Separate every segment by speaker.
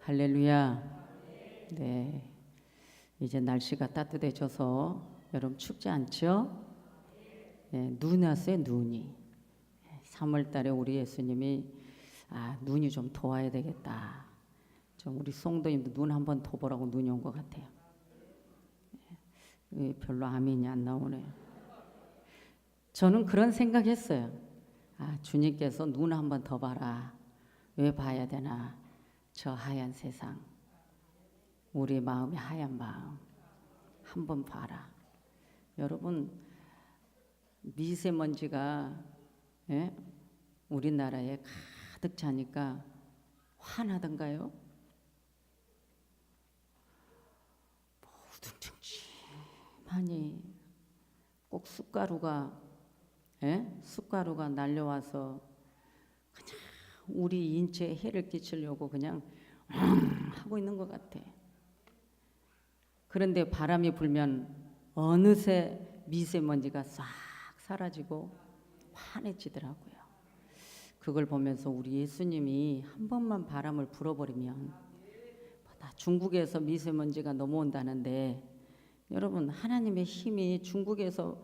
Speaker 1: 할렐루야. 네, 이제 날씨가 따뜻해져서 여러분 춥지 않죠? 네, 눈이 왔어요. 눈이 3월 달에 우리 예수님이 눈이 좀 더 와야 되겠다. 좀 우리 송도님도 눈 한번 더 보라고 눈이 온 것 같아요. 네, 별로 아멘이 안 나오네요. 저는 그런 생각했어요. 주님께서 눈 한번 더 봐라. 왜 봐야 되나? 저 하얀 세상, 우리 마음의 하얀 마음 한번 봐라. 여러분, 미세먼지가 우리나라에 가득 차니까 화나던가요? 우중충하니 꼭 숯가루가 날려와서 그냥 우리 인체에 해를 끼치려고 그냥 하고 있는 것 같아. 그런데 바람이 불면 어느새 미세먼지가 싹 사라지고 환해지더라고요. 그걸 보면서 우리 예수님이 한 번만 바람을 불어버리면, 중국에서 미세먼지가 넘어온다는데, 여러분, 하나님의 힘이 중국에서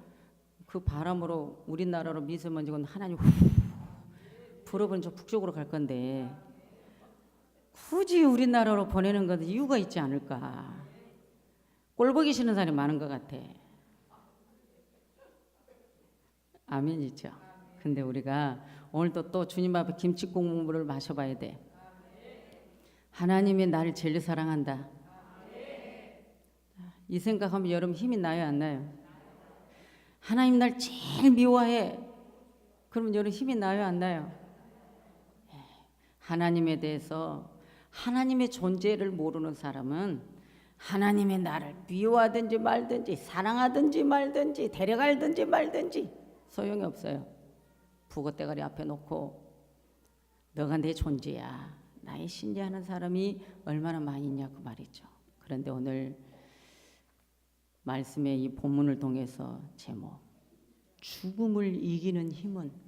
Speaker 1: 그 바람으로 우리나라로 미세먼지가 하나님 불어버리면 저 북쪽으로 갈 건데 굳이 우리나라로 보내는 건 이유가 있지 않을까. 꼴보기 싫은 사람이 많은 것 같아. 아멘이죠. 근데 우리가 오늘도 또 주님 앞에 김치국물을 마셔봐야 돼. 하나님이 나를 제일 사랑한다. 이 생각하면 여러분 힘이 나요, 안 나요? 하나님 날 제일 미워해. 그러면 여러분 힘이 나요, 안 나요? 하나님에 대해서, 하나님의 존재를 모르는 사람은 하나님의 나를 미워하든지 말든지 사랑하든지 말든지 데려갈든지 말든지 소용이 없어요. 북어대가리 앞에 놓고 너가 내 존재야, 나의 신뢰하는 사람이 얼마나 많이 있냐고 말이죠. 그런데 오늘 말씀의 이 본문을 통해서 제목, 죽음을 이기는 힘은,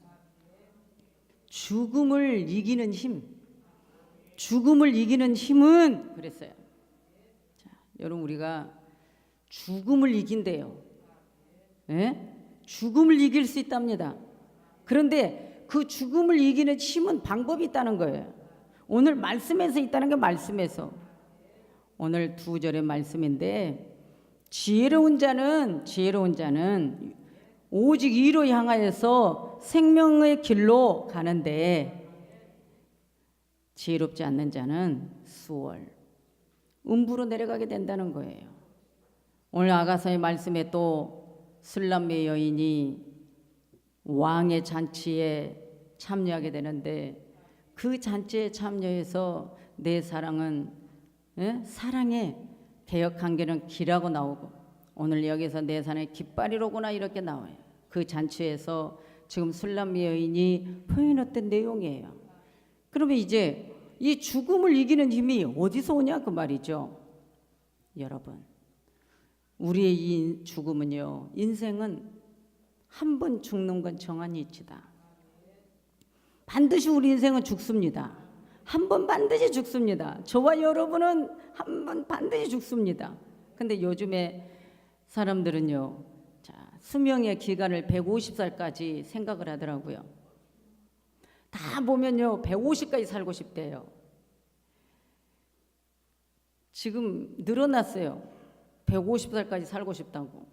Speaker 1: 죽음을 이기는 힘, 죽음을 이기는 힘은 그랬어요. 자, 여러분, 우리가 죽음을 이긴대요. 죽음을 이길 수 있답니다. 그런데 그 죽음을 이기는 힘은 방법이 있다는 거예요. 오늘 말씀에서 있다는 게, 말씀에서. 오늘 2절의 말씀인데, 지혜로운 자는 오직 이로 향하여서 생명의 길로 가는데, 지혜롭지 않는 자는 수월, 음부로 내려가게 된다는 거예요. 오늘 아가서의 말씀에 또 술람매 여인이 왕의 잔치에 참여하게 되는데, 그 잔치에 참여해서 내 사랑은 사랑의 개혁관계는 기라고 나오고, 오늘 여기서 내 사랑의 깃발이로구나 이렇게 나와요. 그 잔치에서 지금 술람미 여인이 표현했던 내용이에요. 그러면 이제 이 죽음을 이기는 힘이 어디서 오냐 그 말이죠. 여러분, 우리의 이 죽음은요, 인생은 한 번 죽는 건 정한이 이치다. 반드시 우리 인생은 죽습니다. 한 번 반드시 죽습니다. 저와 여러분은 한 번 반드시 죽습니다. 근데 요즘에 사람들은요, 수명의 기간을 150살까지 생각을 하더라고요. 다 보면요, 150까지 살고 싶대요. 지금 늘어났어요. 150살까지 살고 싶다고.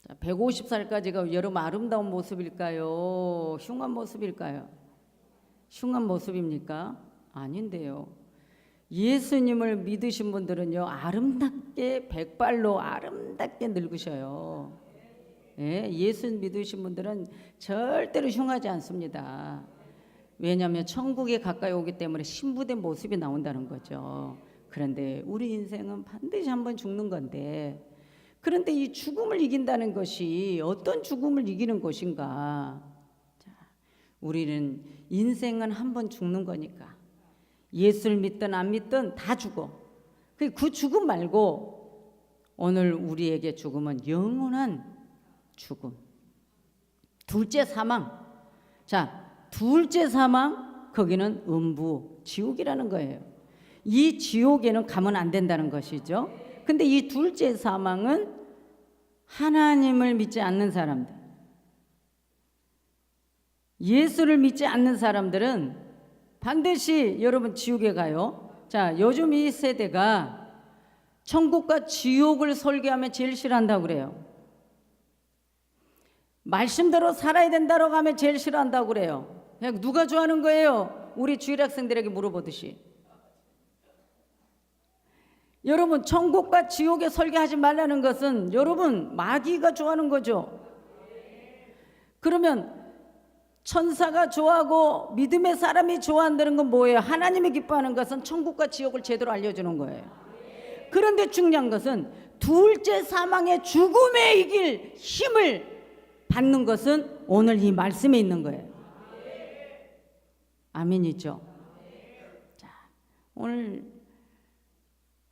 Speaker 1: 150살까지가 여러분 아름다운 모습일까요? 흉한 모습일까요? 흉한 모습입니까? 아닌데요. 예수님을 믿으신 분들은요, 아름답게 백발로 아름답게 늙으셔요. 예수 믿으신 분들은 절대로 흉하지 않습니다. 왜냐하면 천국에 가까이 오기 때문에 신부된 모습이 나온다는 거죠. 그런데 우리 인생은 반드시 한번 죽는 건데, 그런데 이 죽음을 이긴다는 것이 어떤 죽음을 이기는 것인가? 우리는 인생은 한 번 죽는 거니까, 예수를 믿든 안 믿든 다 죽어. 그 죽음 말고 오늘 우리에게 죽음은 영원한 죽음. 둘째 사망. 자, 둘째 사망, 거기는 음부, 지옥이라는 거예요. 이 지옥에는 가면 안 된다는 것이죠. 근데 이 둘째 사망은 하나님을 믿지 않는 사람들, 예수를 믿지 않는 사람들은 반드시 여러분 지옥에 가요. 자, 요즘 이 세대가 천국과 지옥을 설계하면 제일 싫어한다고 그래요. 말씀대로 살아야 된다고 하면 제일 싫어한다고 그래요. 누가 좋아하는 거예요? 우리 주일 학생들에게 물어보듯이. 여러분, 천국과 지옥에 설계하지 말라는 것은 여러분 마귀가 좋아하는 거죠. 그러면 천사가 좋아하고 믿음의 사람이 좋아한다는 건 뭐예요? 하나님이 기뻐하는 것은 천국과 지옥을 제대로 알려주는 거예요. 그런데 중요한 것은 둘째 사망의 죽음에 이길 힘을 받는 것은 오늘 이 말씀에 있는 거예요. 아멘이죠. 자, 오늘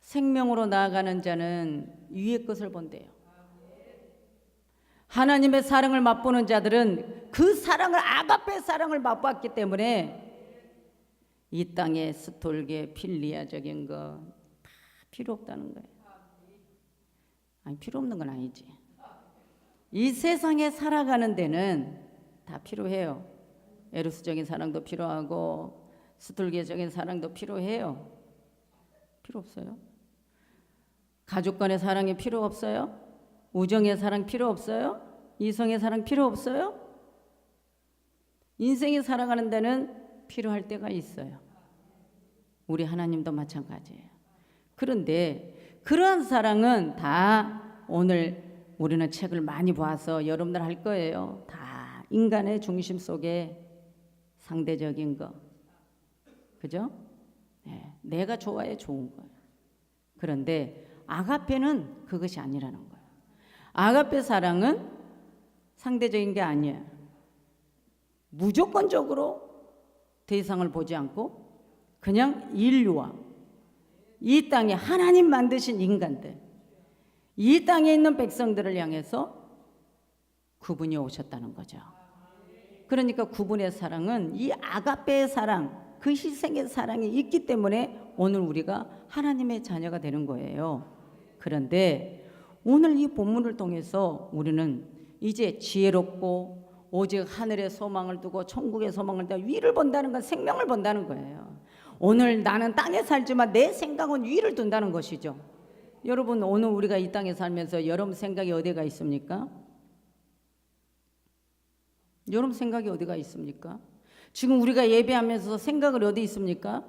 Speaker 1: 생명으로 나아가는 자는 위의 것을 본대요. 하나님의 사랑을 맛보는 자들은 그 사랑을, 아가페 사랑을 맛봤기 때문에 이 땅의 스톨게 필리아적인 거 다 필요 없다는 거예요. 아니, 필요 없는 건 아니지. 이 세상에 살아가는 데는 다 필요해요. 에로스적인 사랑도 필요하고 스톨게적인 사랑도 필요해요. 필요 없어요? 가족 간의 사랑이 필요 없어요? 우정의 사랑 필요 없어요? 이성의 사랑 필요 없어요? 인생이 살아가는 데는 필요할 때가 있어요. 우리 하나님도 마찬가지예요. 그런데 그러한 사랑은 다 오늘 우리는 책을 많이 봐서 여러분들 할 거예요. 다 인간의 중심 속에 상대적인 거, 그죠? 네, 내가 좋아해 좋은 거예요. 그런데 아가페는 그것이 아니라는 거예요. 아가페 사랑은 상대적인 게 아니에요. 무조건적으로 대상을 보지 않고 그냥 인류와 이 땅에 하나님 만드신 인간들, 이 땅에 있는 백성들을 향해서 그분이 오셨다는 거죠. 그러니까 그분의 사랑은 이 아가페의 사랑, 그 희생의 사랑이 있기 때문에 오늘 우리가 하나님의 자녀가 되는 거예요. 그런데 오늘 이 본문을 통해서 우리는 이제 지혜롭고 오직 하늘의 소망을 두고 천국의 소망을 두고 위를 본다는 건 생명을 본다는 거예요. 오늘 나는 땅에 살지만 내 생각은 위를 둔다는 것이죠. 여러분, 오늘 우리가 이 땅에 살면서 여러분 생각이 어디가 있습니까? 여러분 생각이 어디가 있습니까? 지금 우리가 예배하면서 생각을 어디 있습니까?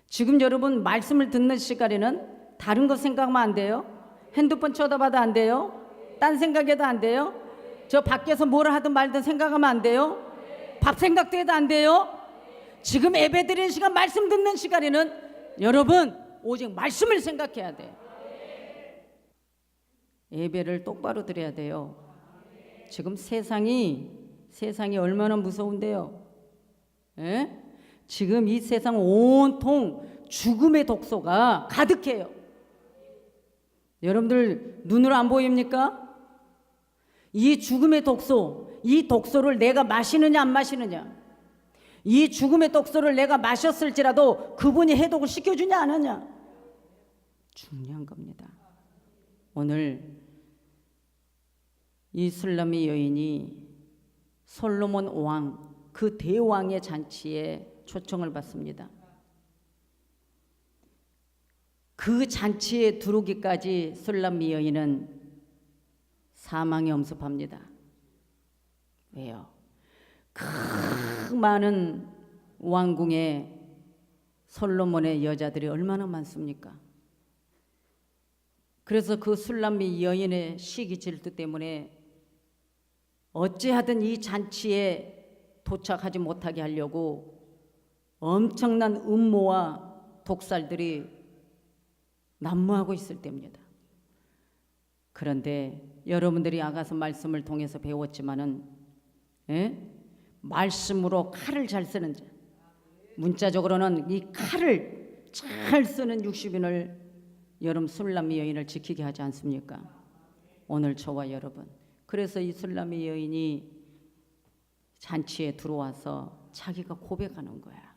Speaker 1: 지금 여러분 말씀을 듣는 시간에는 다른 거 생각하면 안 돼요? 핸드폰 쳐다봐도 안 돼요? 딴 생각해도 안 돼요? 저 밖에서 뭘 하든 말든 생각하면 안 돼요? 밥 생각도 해도 안 돼요? 지금 예배 드리는 시간, 말씀 듣는 시간에는 여러분 오직 말씀을 생각해야 돼요. 예배를 똑바로 드려야 돼요. 지금 세상이 얼마나 무서운데요. 예? 지금 이 세상 온통 죽음의 독소가 가득해요. 여러분들 눈으로 안 보입니까? 이 죽음의 독소, 이 독소를 내가 마시느냐 안 마시느냐, 이 죽음의 독소를 내가 마셨을지라도 그분이 해독을 시켜주냐 안 하냐, 중요한 겁니다. 오늘 이 술람미 여인이 솔로몬 왕, 그 대왕의 잔치에 초청을 받습니다. 그 잔치에 들어오기까지 술람미 여인은 사망에 엄습합니다. 왜요? 그 많은 왕궁에 솔로몬의 여자들이 얼마나 많습니까? 그래서 그 술람미 여인의 시기 질투 때문에 어찌하든 이 잔치에 도착하지 못하게 하려고 엄청난 음모와 독살들이 난무하고 있을 때입니다. 그런데 여러분들이 아가서 말씀을 통해서 배웠지만은, 말씀으로 칼을 잘 쓰는 자, 문자적으로는 이 칼을 잘 쓰는 60인을 여러분 술람미 여인을 지키게 하지 않습니까? 오늘 저와 여러분. 그래서 이 술람미 여인이 잔치에 들어와서 자기가 고백하는 거야.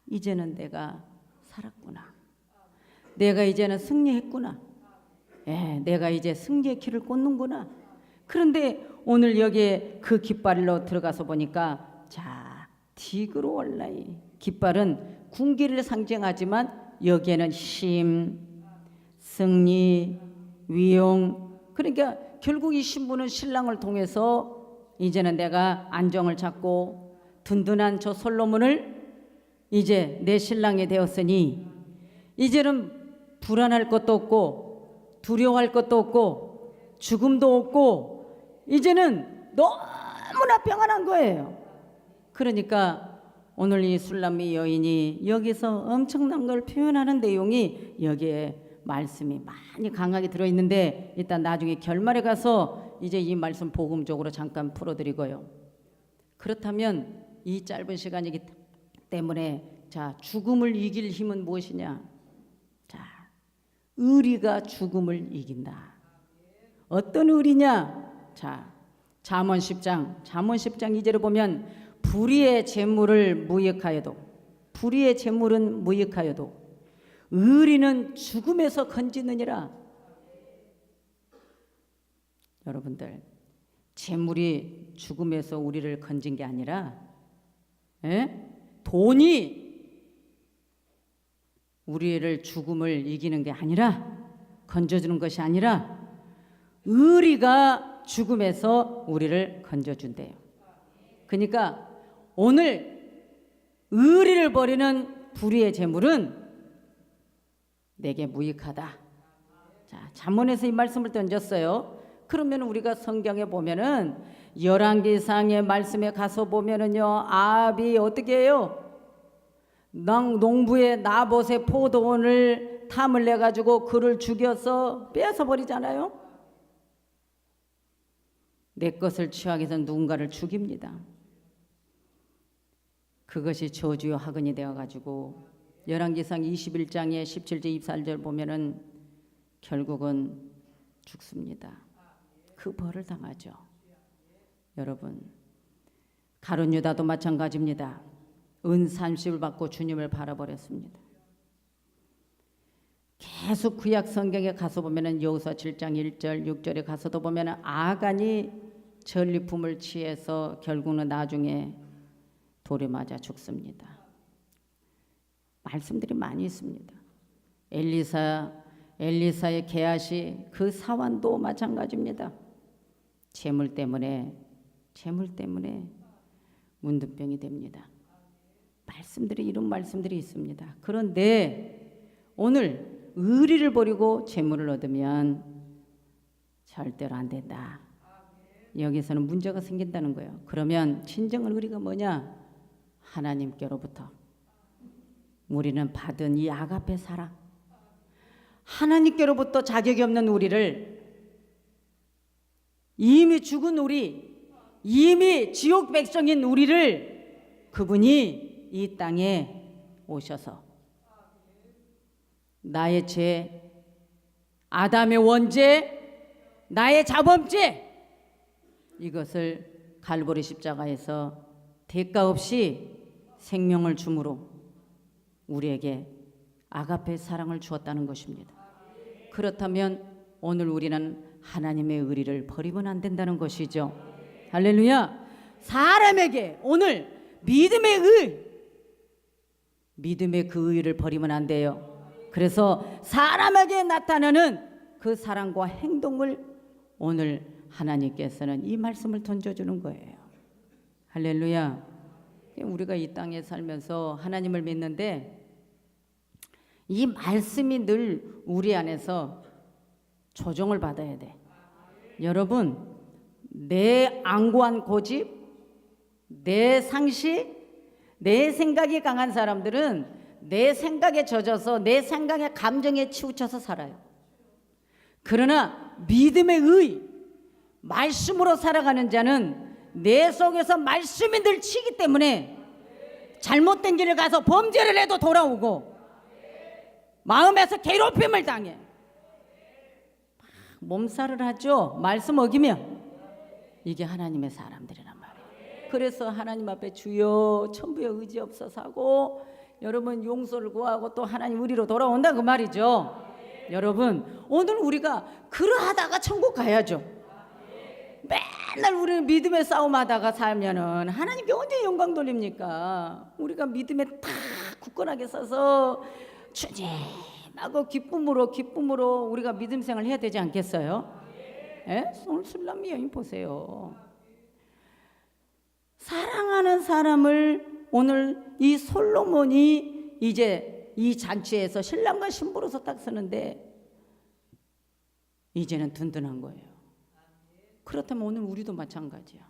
Speaker 1: 이제는 내가 살았구나. 내가 이제는 승리했구나. 예, 내가 이제 승리의 길을 꽂는구나. 그런데 오늘 여기에 그 깃발로 들어가서 보니까 자, 디그로 올라이. 깃발은 군기를 상징하지만 여기에는 힘, 승리, 위용. 그러니까 결국 이 신부는 신랑을 통해서 이제는 내가 안정을 찾고 든든한 저 솔로몬을 이제 내 신랑이 되었으니 이제는 불안할 것도 없고 두려워할 것도 없고 죽음도 없고 이제는 너무나 평안한 거예요. 그러니까 오늘 이 술람미 여인이 여기서 엄청난 걸 표현하는 내용이 여기에 말씀이 많이 강하게 들어있는데 일단 나중에 결말에 가서 이제 이 말씀 복음적으로 잠깐 풀어드리고요. 그렇다면 이 짧은 시간이기 때문에 자, 죽음을 이길 힘은 무엇이냐? 자, 의리가 죽음을 이긴다. 어떤 의리냐? 자, 잠언 10장 2절을 보면 불의의 재물을 무익하여도 불의의 재물은 무익하여도 의리는 죽음에서 건지느니라. 여러분들, 재물이 죽음에서 우리를 건진 게 아니라 돈이 우리를 죽음을 이기는 게 아니라 건져주는 것이 아니라 의리가 죽음에서 우리를 건져준대요. 그러니까 오늘 의리를 버리는 불의의 재물은 내게 무익하다. 자, 잠언에서 이 말씀을 던졌어요. 그러면 우리가 성경에 보면은 열왕기상의 말씀에 가서 보면은요, 아합이 어떻게 해요? 농부의 나봇의 포도원을 탐을 내 가지고 그를 죽여서 빼앗아 버리잖아요. 내 것을 취하기 위해서 누군가를 죽입니다. 그것이 저주요 화근이 되어 가지고 열왕기상 21장에 17절 24절 보면은 결국은 죽습니다. 그 벌을 당하죠. 여러분, 가룟 유다도 마찬가지입니다. 은 30을 받고 주님을 바라버렸습니다. 계속 구약 성경에 가서 보면은 여호수아 7장 1절 6절에 가서도 보면은 아간이 전리품을 취해서 결국은 나중에 돌에 맞아 죽습니다. 말씀들이 많이 있습니다. 엘리사의 게하시 그 사환도 마찬가지입니다. 재물 때문에 문둥병이 됩니다. 말씀들이 이런 말씀들이 있습니다. 그런데 오늘 의리를 버리고 재물을 얻으면 절대로 안 된다. 여기서는 문제가 생긴다는 거예요. 그러면 진정한 의리가 뭐냐? 하나님께로부터 우리는 받은 이 아가페 사랑, 하나님께로부터 자격이 없는 우리를, 이미 죽은 우리, 이미 지옥 백성인 우리를 그분이 이 땅에 오셔서 나의 죄, 아담의 원죄, 나의 자범죄, 이것을 갈보리 십자가에서 대가 없이 생명을 주므로 우리에게 아가페 사랑을 주었다는 것입니다. 그렇다면 오늘 우리는 하나님의 의리를 버리면 안 된다는 것이죠. 할렐루야. 사람에게 오늘 믿음의 그 의를 버리면 안 돼요. 그래서 사람에게 나타나는 그 사랑과 행동을 오늘 하나님께서는 이 말씀을 던져주는 거예요. 할렐루야. 우리가 이 땅에 살면서 하나님을 믿는데 이 말씀이 늘 우리 안에서 조정을 받아야 돼. 여러분, 내 안고한 고집, 내 상식, 내 생각이 강한 사람들은 내 생각에 젖어서 내 생각의 감정에 치우쳐서 살아요. 그러나 믿음의 의, 말씀으로 살아가는 자는 내 속에서 말씀이 늘 치기 때문에 잘못된 길을 가서 범죄를 해도 돌아오고 마음에서 괴롭힘을 당해 몸살을 하죠. 말씀 어기면. 이게 하나님의 사람들이란 말이에요. 그래서 하나님 앞에 주여 천부여 의지없어서 하고 여러분 용서를 구하고 또 하나님 우리로 돌아온다 그 말이죠. 여러분 오늘 우리가 그러하다가 천국 가야죠. 맨날 우리는 믿음의 싸움하다가 살면은 하나님께 언제 영광 돌립니까? 우리가 믿음에 딱 굳건하게 서서 주님하고 기쁨으로 우리가 믿음 생활 해야 되지 않겠어요? 예? 오늘 술람미 여인 보세요. 사랑하는 사람을 오늘 이 솔로몬이 이제 이 잔치에서 신랑과 신부로서 딱 서는데 이제는 든든한 거예요. 그렇다면 오늘 우리도 마찬가지야.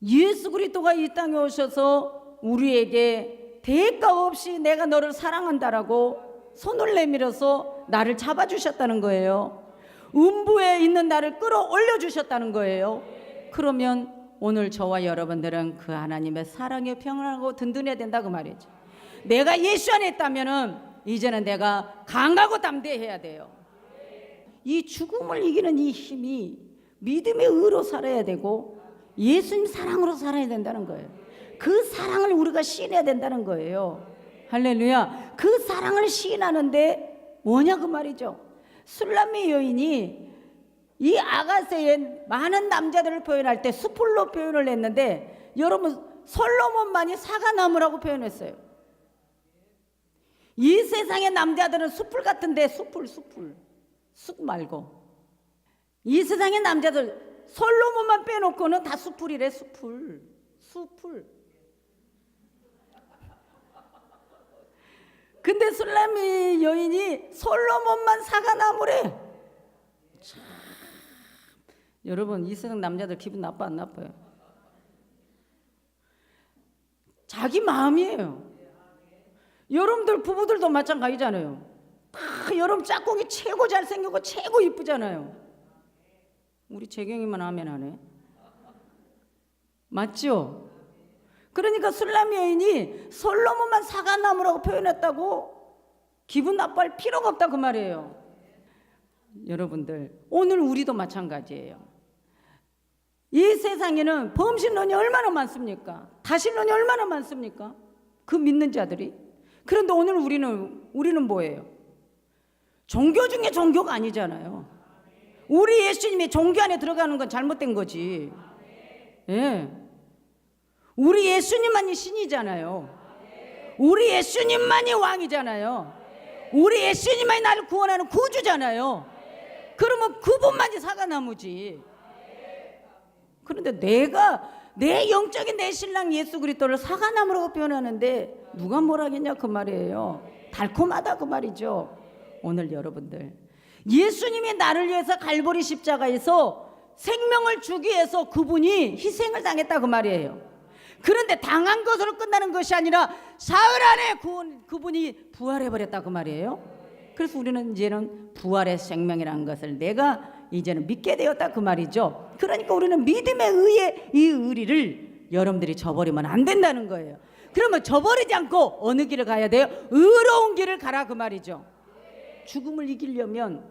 Speaker 1: 예수 그리스도가 이 땅에 오셔서 우리에게 대가 없이 내가 너를 사랑한다라고 손을 내밀어서 나를 잡아주셨다는 거예요. 음부에 있는 나를 끌어올려 주셨다는 거예요. 그러면 오늘 저와 여러분들은 그 하나님의 사랑에 평안하고 든든해야 된다 그 말이죠. 내가 예수 안에 있다면은 이제는 내가 강하고 담대해야 돼요. 이 죽음을 이기는 이 힘이 믿음의 의로 살아야 되고 예수님 사랑으로 살아야 된다는 거예요. 그 사랑을 우리가 시인해야 된다는 거예요. 할렐루야. 그 사랑을 시인하는데 뭐냐 그 말이죠. 술람미 여인이 이 아가새의 많은 남자들을 표현할 때 수풀로 표현을 했는데 여러분 솔로몬만이 사과나무라고 표현했어요. 이 세상의 남자들은 수풀 같은데 숲 말고 이 세상의 남자들 솔로몬만 빼놓고는 다 수풀이래. 수풀. 근데 술람미 여인이 솔로몬만 사과나무래. 참, 여러분 이 세상 남자들 기분 나빠 안 나빠요? 자기 마음이에요. 여러분들 부부들도 마찬가지잖아요. 다 여러분 짝꿍이 최고 잘생기고 최고 이쁘잖아요. 우리 재경이만 하면 하네. 맞죠? 그러니까 술람미 여인이 솔로몬만 사과나무라고 표현했다고 기분 나빠할 필요가 없다 그 말이에요. 여러분들 오늘 우리도 마찬가지예요. 이 세상에는 범신론이 얼마나 많습니까? 다신론이 얼마나 많습니까? 그 믿는 자들이. 그런데 오늘 우리는 뭐예요? 종교 중에 종교가 아니잖아요. 우리 예수님이 종교 안에 들어가는 건 잘못된 거지. 예. 우리 예수님만이 신이잖아요. 우리 예수님만이 왕이잖아요. 우리 예수님만이 나를 구원하는 구주잖아요. 그러면 그분만이 사과나무지. 그런데 내가 내 영적인 내 신랑 예수 그리스도를 사과나무라고 표현하는데 누가 뭐라 하겠냐 그 말이에요. 달콤하다 그 말이죠. 오늘 여러분들 예수님이 나를 위해서 갈보리 십자가에서 생명을 주기 위해서 그분이 희생을 당했다 그 말이에요. 그런데 당한 것으로 끝나는 것이 아니라 사흘 안에 그분이 부활해버렸다 그 말이에요. 그래서 우리는 이제는 부활의 생명이라는 것을 내가 이제는 믿게 되었다 그 말이죠. 그러니까 우리는 믿음에 의해 이 의리를 여러분들이 저버리면 안 된다는 거예요. 그러면 저버리지 않고 어느 길을 가야 돼요? 의로운 길을 가라 그 말이죠. 죽음을 이기려면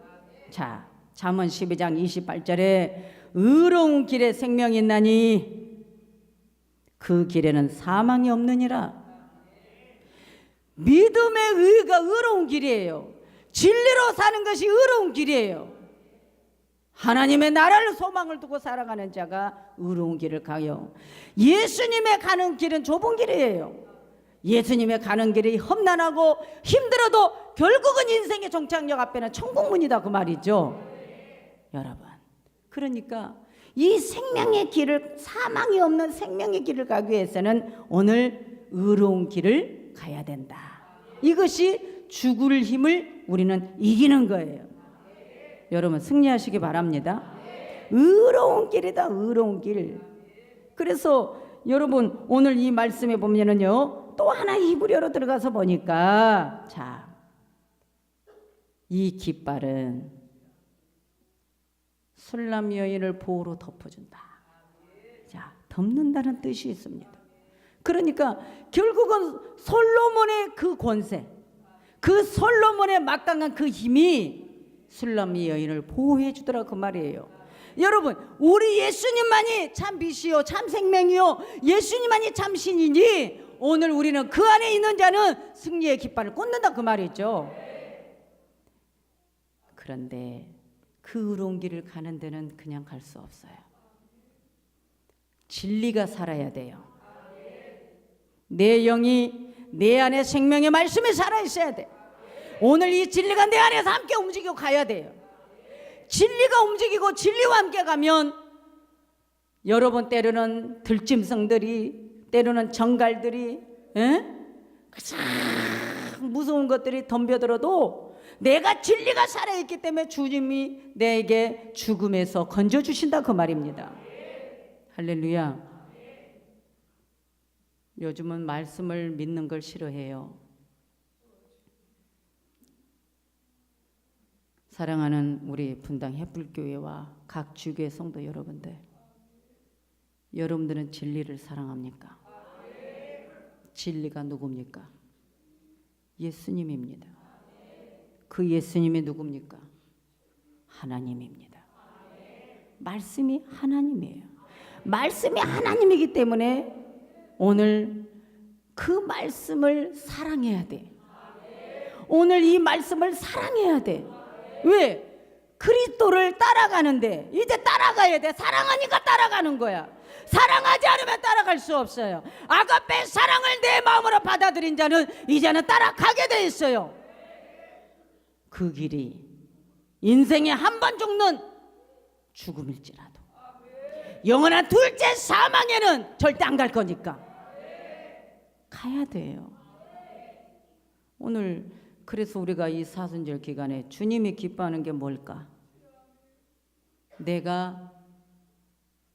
Speaker 1: 자 잠언 12장 28절에 의로운 길에 생명이 있나니 그 길에는 사망이 없느니라. 믿음의 의가 의로운 길이에요. 진리로 사는 것이 의로운 길이에요. 하나님의 나라를 소망을 두고 살아가는 자가 의로운 길을 가요. 예수님의 가는 길은 좁은 길이에요. 예수님의 가는 길이 험난하고 힘들어도 결국은 인생의 종착역 앞에는 천국문이다 그 말이죠. 여러분 그러니까 이 생명의 길을 사망이 없는 생명의 길을 가기 위해서는 오늘 의로운 길을 가야 된다. 이것이 죽을 힘을 우리는 이기는 거예요. 여러분 승리하시기 바랍니다. 의로운 길이다 의로운 길. 그래서 여러분 오늘 이 말씀에 보면은요 또 하나 히브리어로 들어가서 보니까 자, 이 깃발은 술람 여인을 보호로 덮어준다. 자, 덮는다는 뜻이 있습니다. 그러니까 결국은 솔로몬의 그 권세, 그 솔로몬의 막강한 그 힘이 술람 여인을 보호해 주더라 그 말이에요. 여러분 우리 예수님만이 참 빛이요 참 생명이요 예수님만이 참 신이니 오늘 우리는 그 안에 있는 자는 승리의 깃발을 꽂는다 그 말이죠. 그런데 그 의로운 길을 가는 데는 그냥 갈 수 없어요. 진리가 살아야 돼요. 내 영이 내 안에 생명의 말씀이 살아있어야 돼. 오늘 이 진리가 내 안에서 함께 움직이고 가야 돼요. 진리가 움직이고 진리와 함께 가면 여러분 때로는 들짐승들이 때로는 정갈들이 가장 무서운 것들이 덤벼들어도 내가 진리가 살아있기 때문에 주님이 내게 죽음에서 건져주신다 그 말입니다. 할렐루야. 요즘은 말씀을 믿는 걸 싫어해요. 사랑하는 우리 분당 햇불교회와 각 주교회 성도 여러분들, 여러분들은 진리를 사랑합니까? 진리가 누굽니까? 예수님입니다. 그 예수님이 누굽니까? 하나님입니다. 말씀이 하나님이에요. 말씀이 하나님이기 때문에 오늘 그 말씀을 사랑해야 돼. 오늘 이 말씀을 사랑해야 돼. 왜? 그리스도를 따라가는데 이제 따라가야 돼. 사랑하니까 따라가는 거야. 사랑하지 않으면 따라갈 수 없어요. 아가페 사랑을 내 마음으로 받아들인 자는 이제는 따라가게 돼 있어요. 그 길이 인생에 한 번 죽는 죽음일지라도 영원한 둘째 사망에는 절대 안 갈 거니까 가야 돼요. 오늘 그래서 우리가 이 사순절 기간에 주님이 기뻐하는 게 뭘까? 내가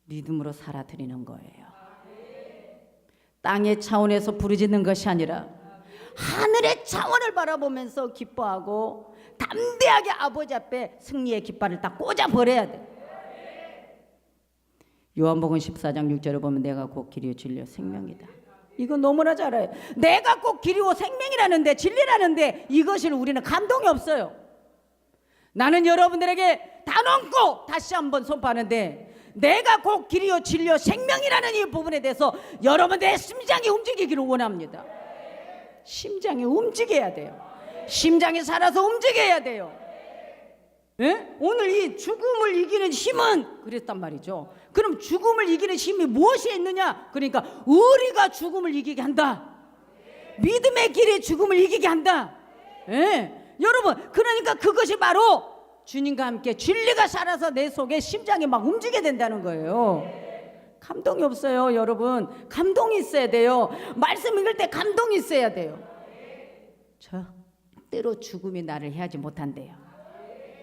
Speaker 1: 믿음으로 살아드리는 거예요. 땅의 차원에서 부르짖는 것이 아니라 하늘의 차원을 바라보면서 기뻐하고 담대하게 아버지 앞에 승리의 깃발을 딱 꽂아버려야 돼. 요한복음 14장 6절에 보면 내가 곧 길이요 진리요 생명이다. 이거 너무나 잘 알아요. 내가 꼭 길이고 생명이라는데 진리라는데 이것을 우리는 감동이 없어요. 나는 여러분들에게 단언코 다시 한번 선포하는데 내가 곧 길이요 진리요 생명이라는 이 부분에 대해서 여러분들의 심장이 움직이기를 원합니다. 심장이 움직여야 돼요. 심장이 살아서 움직여야 돼요. 예? 오늘 이 죽음을 이기는 힘은 그랬단 말이죠. 그럼 죽음을 이기는 힘이 무엇이 있느냐? 그러니까 우리가 죽음을 이기게 한다. 믿음의 길이 죽음을 이기게 한다. 예? 여러분 그러니까 그것이 바로 주님과 함께 진리가 살아서 내 속에 심장이 막 움직이게 된다는 거예요. 감동이 없어요 여러분. 감동이 있어야 돼요. 말씀 읽을 때 감동이 있어야 돼요. 절대로 죽음이 나를 해하지 못한대요.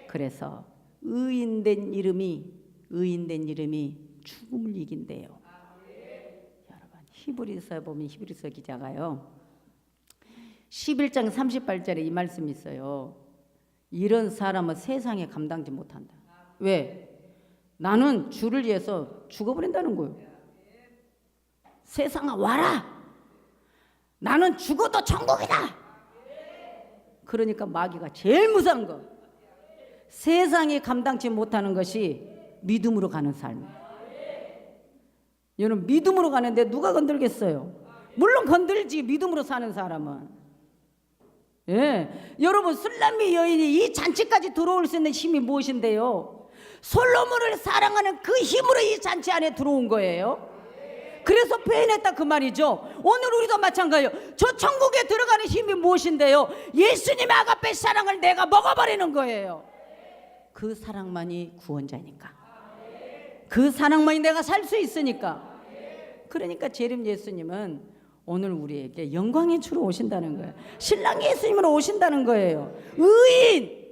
Speaker 1: 그래서 의인된 이름이 죽음을 이긴대요. 여러분 히브리서에 보면 히브리서 기자가요 11장 38절에 이 말씀이 있어요. 이런 사람은 세상에 감당지 못한다. 왜? 나는 주를 위해서 죽어버린다는 거예요. 세상아 와라. 나는 죽어도 천국이다. 그러니까 마귀가 제일 무서운 거. 세상이 감당치 못하는 것이 믿음으로 가는 삶이에요. 여러분 믿음으로 가는데 누가 건들겠어요? 물론 건들지 믿음으로 사는 사람은. 예, 여러분 술람미 여인이 이 잔치까지 들어올 수 있는 힘이 무엇인데요? 솔로몬을 사랑하는 그 힘으로 이 잔치 안에 들어온 거예요. 그래서 표현했다 그 말이죠. 오늘 우리도 마찬가지예요. 저 천국에 들어가는 힘이 무엇인데요? 예수님의 아가페 사랑을 내가 먹어버리는 거예요. 그 사랑만이 구원자니까. 그 사랑만이 내가 살 수 있으니까. 그러니까 재림 예수님은 오늘 우리에게 영광의 주로 오신다는 거예요. 신랑 예수님으로 오신다는 거예요. 의인,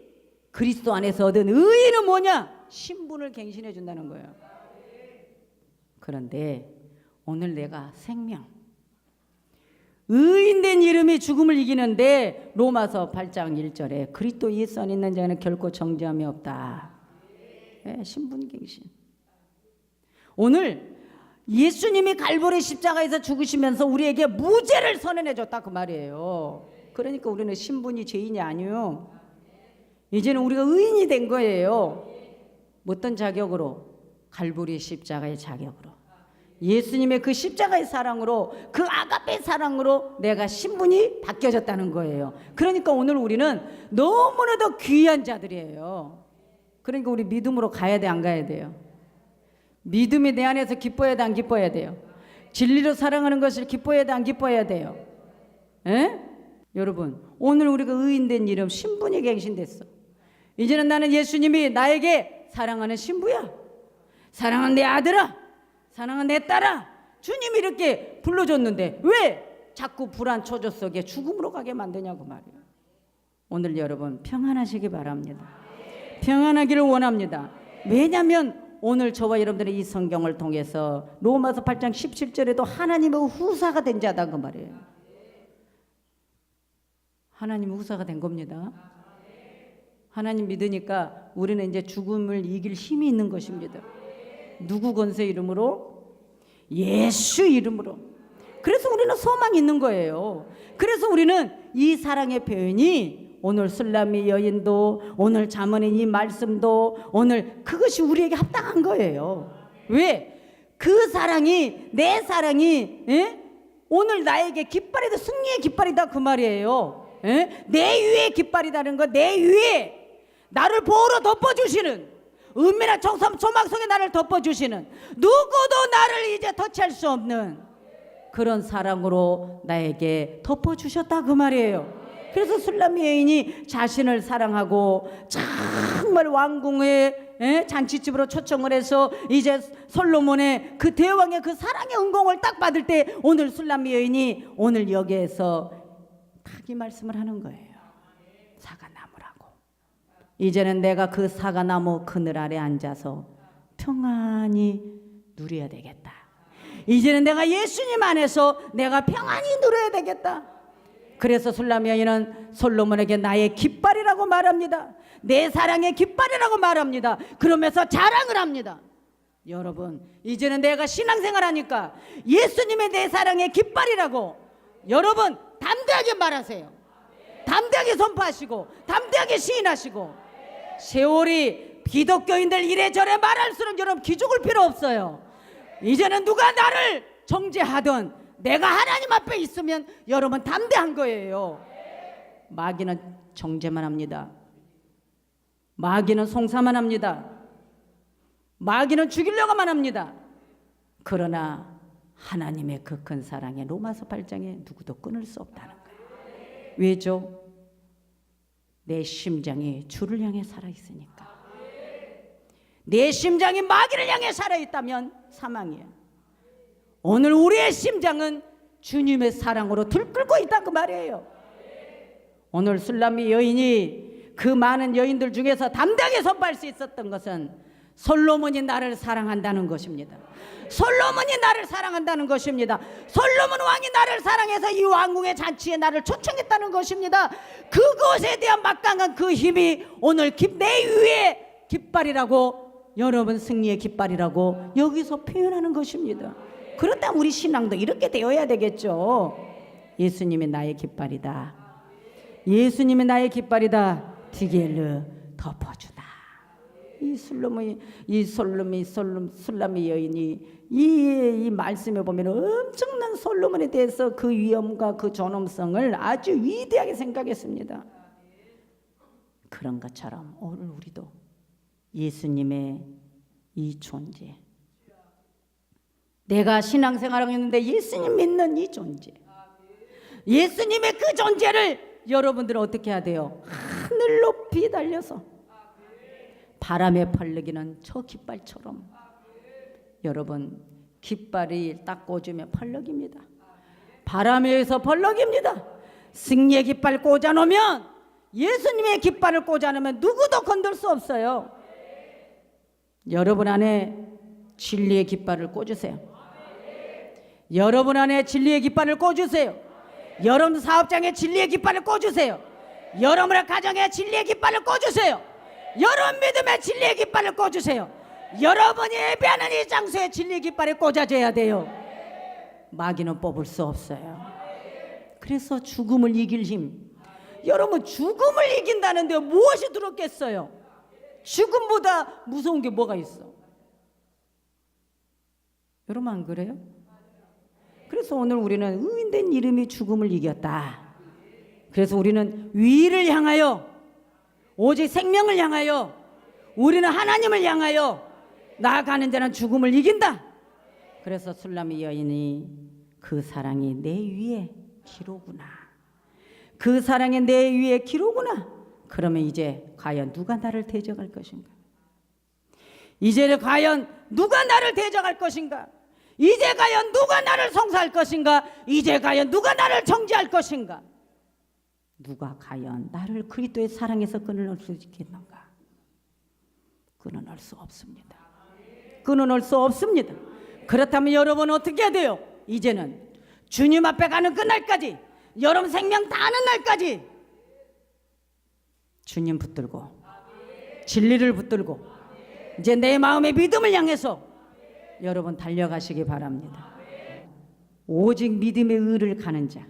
Speaker 1: 그리스도 안에서 얻은 의인은 뭐냐? 신분을 갱신해 준다는 거예요. 그런데 오늘 내가 생명, 의인된 이름이 죽음을 이기는데 로마서 8장 1절에 그리스도 예수 안에 있는 자는 결코 정죄함이 없다. 네, 신분갱신. 오늘 예수님이 갈보리 십자가에서 죽으시면서 우리에게 무죄를 선언해 줬다 그 말이에요. 그러니까 우리는 신분이 죄인이 아니요. 이제는 우리가 의인이 된 거예요. 어떤 자격으로? 갈보리 십자가의 자격으로. 예수님의 그 십자가의 사랑으로, 그 아가페 사랑으로 내가 신분이 바뀌어졌다는 거예요. 그러니까 오늘 우리는 너무나도 귀한 자들이에요. 그러니까 우리 믿음으로 가야 돼, 안 가야 돼요? 믿음이 내 안에서 기뻐야 돼, 안 기뻐야 돼요? 진리로 사랑하는 것을 기뻐야 돼, 안 기뻐야 돼요? 에? 여러분, 오늘 우리가 의인된 이름, 신분이 갱신됐어. 이제는 나는 예수님이 나에게 사랑하는 신부야, 사랑하는 내 아들아, 사랑하는 내 딸아, 주님이 이렇게 불러줬는데 왜 자꾸 불안 초조 속에 죽음으로 가게 만드냐고 말이에요. 오늘 여러분 평안하시기 바랍니다. 평안하기를 원합니다. 왜냐하면 오늘 저와 여러분들의 이 성경을 통해서 로마서 8장 17절에도 하나님의 후사가 된 자다 그 말이에요. 하나님의 후사가 된 겁니다. 하나님 믿으니까 우리는 이제 죽음을 이길 힘이 있는 것입니다. 누구 권세 이름으로? 예수 이름으로. 그래서 우리는 소망이 있는 거예요. 그래서 우리는 이 사랑의 표현이 오늘 술람미 여인도, 오늘 잠언의 이 말씀도 오늘 그것이 우리에게 합당한 거예요. 왜? 그 사랑이, 내 사랑이 오늘 나에게 깃발이다, 승리의 깃발이다 그 말이에요. 내 위에 깃발이다는 거, 내 위에 나를 보호로 덮어주시는, 은밀한 조막 속에 나를 덮어주시는, 누구도 나를 이제 터치할 수 없는 그런 사랑으로 나에게 덮어주셨다 그 말이에요. 그래서 술람미 여인이 자신을 사랑하고 정말 왕궁의 잔치집으로 초청을 해서 이제 솔로몬의 그 대왕의 그 사랑의 은공을 딱 받을 때 오늘 술람미 여인이 오늘 여기에서 딱 이 말씀을 하는 거예요. 사과나무라고. 이제는 내가 그 사과나무 그늘 아래 앉아서 평안히 누려야 되겠다. 이제는 내가 예수님 안에서 내가 평안히 누려야 되겠다. 그래서 술람미 여인은 솔로몬에게 나의 깃발이라고 말합니다. 내 사랑의 깃발이라고 말합니다. 그러면서 자랑을 합니다. 여러분, 이제는 내가 신앙생활하니까 예수님의 내 사랑의 깃발이라고 여러분 담대하게 말하세요. 담대하게 선포하시고 담대하게 시인하시고. 세월이 기독교인들 이래저래 말할수록 여러분 기죽을 필요 없어요. 이제는 누가 나를 정죄하든 내가 하나님 앞에 있으면 여러분 담대한 거예요. 마귀는 정죄만 합니다. 마귀는 송사만 합니다. 마귀는 죽이려고만 합니다. 그러나 하나님의 그 큰 사랑에 로마서 8장에 누구도 끊을 수 없다는 거예요. 왜죠? 내 심장이 주를 향해 살아있으니까. 내 심장이 마귀를 향해 살아있다면 사망이에요. 오늘 우리의 심장은 주님의 사랑으로 들끓고 있다 그 말이에요. 오늘 술람미 여인이 그 많은 여인들 중에서 담대하게 선포할 수 있었던 것은 솔로몬이 나를 사랑한다는 것입니다. 솔로몬이 나를 사랑한다는 것입니다. 솔로몬 왕이 나를 사랑해서 이 왕궁의 잔치에 나를 초청했다는 것입니다. 그것에 대한 막강한 그 힘이 오늘 내 위에 깃발이라고, 여러분 승리의 깃발이라고 여기서 표현하는 것입니다. 그렇다면 우리 신앙도 이렇게 되어야 되겠죠. 예수님이 나의 깃발이다. 예수님이 나의 깃발이다. 디겔르 덮어주다. 술람미 여인이 이 말씀에 보면 엄청난 솔로몬에 대해서 그 위엄과 그 존엄성을 아주 위대하게 생각했습니다. 그런 것처럼 오늘 우리도 예수님의 이 존재, 내가 신앙생활하고 있는데 예수님 믿는 이 존재, 예수님의 그 존재를 여러분들은 어떻게 해야 돼요? 하늘 높이 달려서 바람에 펄럭이는 저 깃발처럼. 여러분, 깃발이 딱 꽂으면 펄럭입니다. 바람에 의해서 펄럭입니다. 승리의 깃발 꽂아놓으면, 예수님의 깃발을 꽂아놓으면 누구도 건들 수 없어요. 여러분 안에 진리의 깃발을 꽂으세요. 여러분 안에 진리의 깃발을 꽂으세요. 여러분 사업장에 진리의 깃발을 꽂으세요. 여러분의 가정에 진리의 깃발을 꽂으세요. 여러분 믿음에 진리의 깃발을 꽂으세요. 여러분이 예배하는 이 장소에 진리의 깃발이 꽂아져야 돼요. 마귀는 뽑을 수 없어요. 그래서 죽음을 이길 힘. 여러분, 죽음을 이긴다는데 무엇이 들었겠어요? 죽음보다 무서운 게 뭐가 있어? 여러분 안 그래요? 그래서 오늘 우리는 의인된 이름이 죽음을 이겼다. 그래서 우리는 위를 향하여, 오직 생명을 향하여, 우리는 하나님을 향하여 나아가는 자는 죽음을 이긴다. 그래서 술람미 여인이 그 사랑이 내 위에 기로구나. 그 사랑이 내 위에 기로구나. 그러면 이제 과연 누가 나를 대적할 것인가? 이제 과연 누가 나를 대적할 것인가? 이제 과연 누가 나를 성사할 것인가? 이제 과연 누가 나를 정죄할 것인가? 누가 과연 나를 그리스도의 사랑에서 끊어낼 수 있겠는가? 끊어낼 수 없습니다. 끊어낼 수 없습니다. 그렇다면 여러분 어떻게 해야 돼요? 이제는 주님 앞에 가는 그날까지, 여러분 생명 다하는 날까지 주님 붙들고 진리를 붙들고 이제 내 마음의 믿음을 향해서 여러분 달려가시기 바랍니다. 오직 믿음의 의를 가는 자,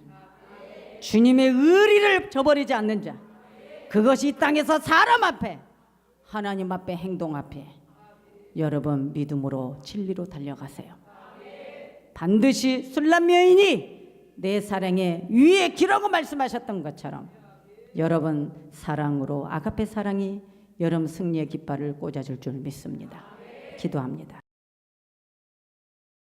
Speaker 1: 주님의 의리를 저버리지 않는 자, 그것이 이 땅에서 사람 앞에, 하나님 앞에, 행동 앞에 여러분 믿음으로 진리로 달려가세요. 반드시 술람 여인이 내 사랑의 위에 기라고 말씀하셨던 것처럼 여러분 사랑으로, 아가페 사랑이 여러분 승리의 깃발을 꽂아줄 줄 믿습니다. 기도합니다.